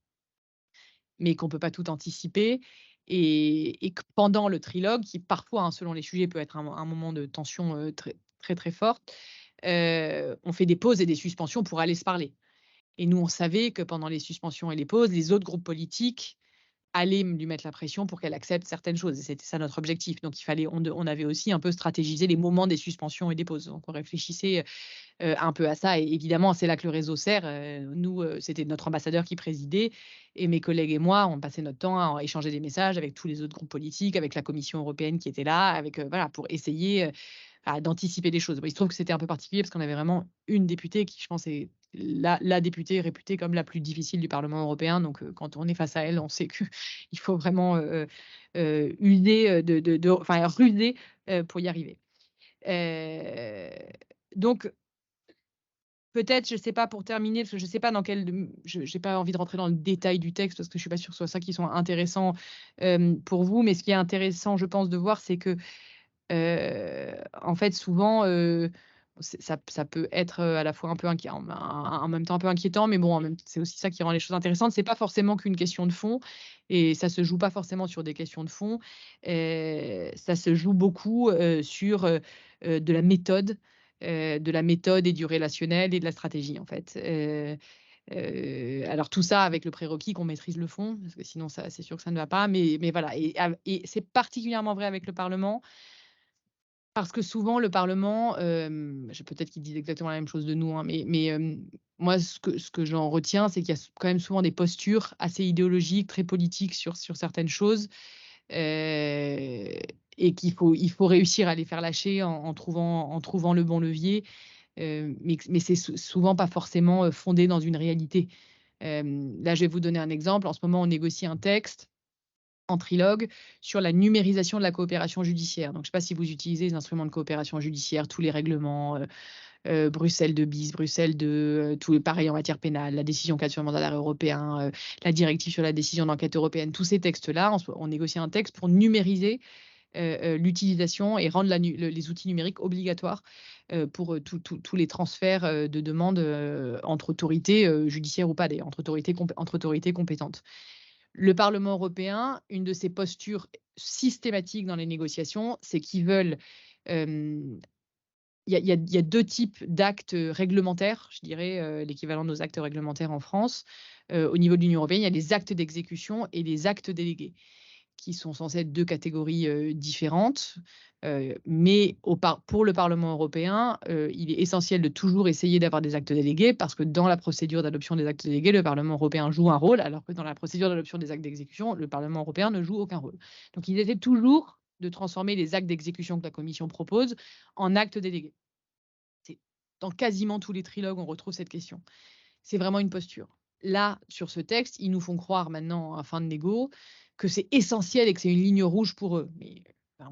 mais qu'on ne peut pas tout anticiper et que pendant le trilogue, qui parfois, hein, selon les sujets, peut être un moment de tension très, très, très forte, on fait des pauses et des suspensions pour aller se parler. Et nous, on savait que pendant les suspensions et les pauses, les autres groupes politiques allaient lui mettre la pression pour qu'elle accepte certaines choses. Et c'était ça notre objectif. Donc, on avait aussi un peu stratégisé les moments des suspensions et des pauses. Donc, on réfléchissait un peu à ça. Et évidemment, c'est là que le réseau sert. Nous, c'était notre ambassadeur qui présidait. Et mes collègues et moi, on passait notre temps à échanger des messages avec tous les autres groupes politiques, avec la Commission européenne qui était là, voilà, pour essayer d'anticiper les choses. Il se trouve que c'était un peu particulier parce qu'on avait vraiment une députée qui, je pense, est la députée réputée comme la plus difficile du Parlement européen. Donc, quand on est face à elle, on sait qu'il faut vraiment user, ruser pour y arriver. Donc, peut-être, je ne sais pas, pour terminer, parce que je ne sais pas je n'ai pas envie de rentrer dans le détail du texte parce que je ne suis pas sûre que ce soit ça qui soit intéressant pour vous, mais ce qui est intéressant, je pense, de voir, c'est que en fait, souvent, ça peut être à la fois un peu en même temps un peu inquiétant, mais bon, c'est aussi ça qui rend les choses intéressantes. C'est pas forcément qu'une question de fond, et ça se joue pas forcément sur des questions de fond. Ça se joue beaucoup sur de la méthode et du relationnel et de la stratégie, en fait. Alors tout ça avec le prérequis qu'on maîtrise le fond, parce que sinon, c'est sûr que ça ne va pas. Mais voilà, et c'est particulièrement vrai avec le Parlement. Parce que souvent le Parlement, peut-être qu'ils disent exactement la même chose de nous, hein, mais moi ce que j'en retiens, c'est qu'il y a quand même souvent des postures assez idéologiques, très politiques sur certaines choses, et il faut réussir à les faire lâcher en trouvant le bon levier, mais c'est souvent pas forcément fondé dans une réalité. Là, je vais vous donner un exemple. En ce moment, on négocie un texte en trilogue sur la numérisation de la coopération judiciaire. Donc, je ne sais pas si vous utilisez les instruments de coopération judiciaire, tous les règlements, Bruxelles 2 bis, Bruxelles 2, tout pareil en matière pénale, la décision cadre sur le mandat d'arrêt européen, la directive sur la décision d'enquête européenne, tous ces textes-là, on négocie un texte pour numériser l'utilisation et rendre les outils numériques obligatoires pour tous les transferts de demandes entre autorités judiciaires ou pas, d'ailleurs, entre autorités compétentes. Le Parlement européen, une de ses postures systématiques dans les négociations, c'est qu'ils veulent. Il y a deux types d'actes réglementaires, je dirais, l'équivalent de nos actes réglementaires en France. Au niveau de l'Union européenne, il y a les actes d'exécution et les actes délégués, qui sont censés être deux catégories différentes. Mais pour le Parlement européen, il est essentiel de toujours essayer d'avoir des actes délégués parce que dans la procédure d'adoption des actes délégués, le Parlement européen joue un rôle, alors que dans la procédure d'adoption des actes d'exécution, le Parlement européen ne joue aucun rôle. Donc, ils essaient toujours de transformer les actes d'exécution que la Commission propose en actes délégués. Dans quasiment tous les trilogues, on retrouve cette question. C'est vraiment une posture. Là, sur ce texte, ils nous font croire maintenant, à fin de négo, que c'est essentiel et que c'est une ligne rouge pour eux. Mais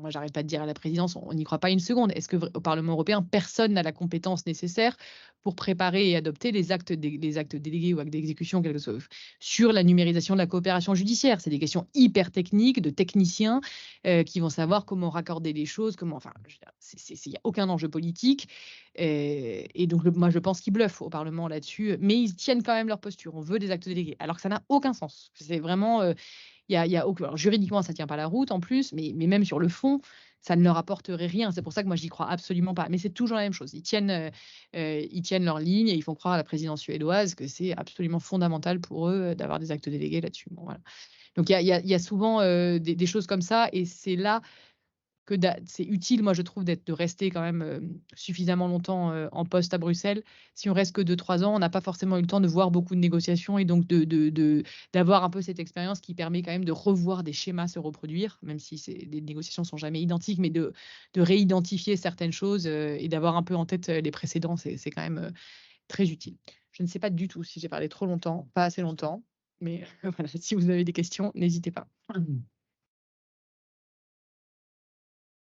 moi, j'arrête pas de dire à la présidence, on n'y croit pas une seconde. Est-ce qu'au Parlement européen, personne n'a la compétence nécessaire pour préparer et adopter les actes délégués ou actes d'exécution, quelque chose, sur la numérisation de la coopération judiciaire? C'est des questions hyper techniques, de techniciens qui vont savoir comment raccorder les choses, il n'y a aucun enjeu politique. Et donc, moi, je pense qu'ils bluffent au Parlement là-dessus, mais ils tiennent quand même leur posture. On veut des actes délégués, alors que ça n'a aucun sens. C'est vraiment, alors, juridiquement, ça ne tient pas la route en plus, mais même sur le fond, ça ne leur apporterait rien. C'est pour ça que moi, j'y crois absolument pas. Mais c'est toujours la même chose. Ils tiennent leur ligne et ils font croire à la présidence suédoise que c'est absolument fondamental pour eux d'avoir des actes délégués là-dessus. Bon, voilà. Donc, il y a souvent des choses comme ça, et c'est là que c'est utile, moi, je trouve, de rester quand même suffisamment longtemps en poste à Bruxelles. Si on reste que 2-3 ans, on n'a pas forcément eu le temps de voir beaucoup de négociations et donc d'avoir un peu cette expérience qui permet quand même de revoir des schémas se reproduire, même si les négociations ne sont jamais identiques, mais de réidentifier certaines choses et d'avoir un peu en tête les précédents, c'est quand même très utile. Je ne sais pas du tout si j'ai parlé trop longtemps, pas assez longtemps, mais voilà, si vous avez des questions, n'hésitez pas.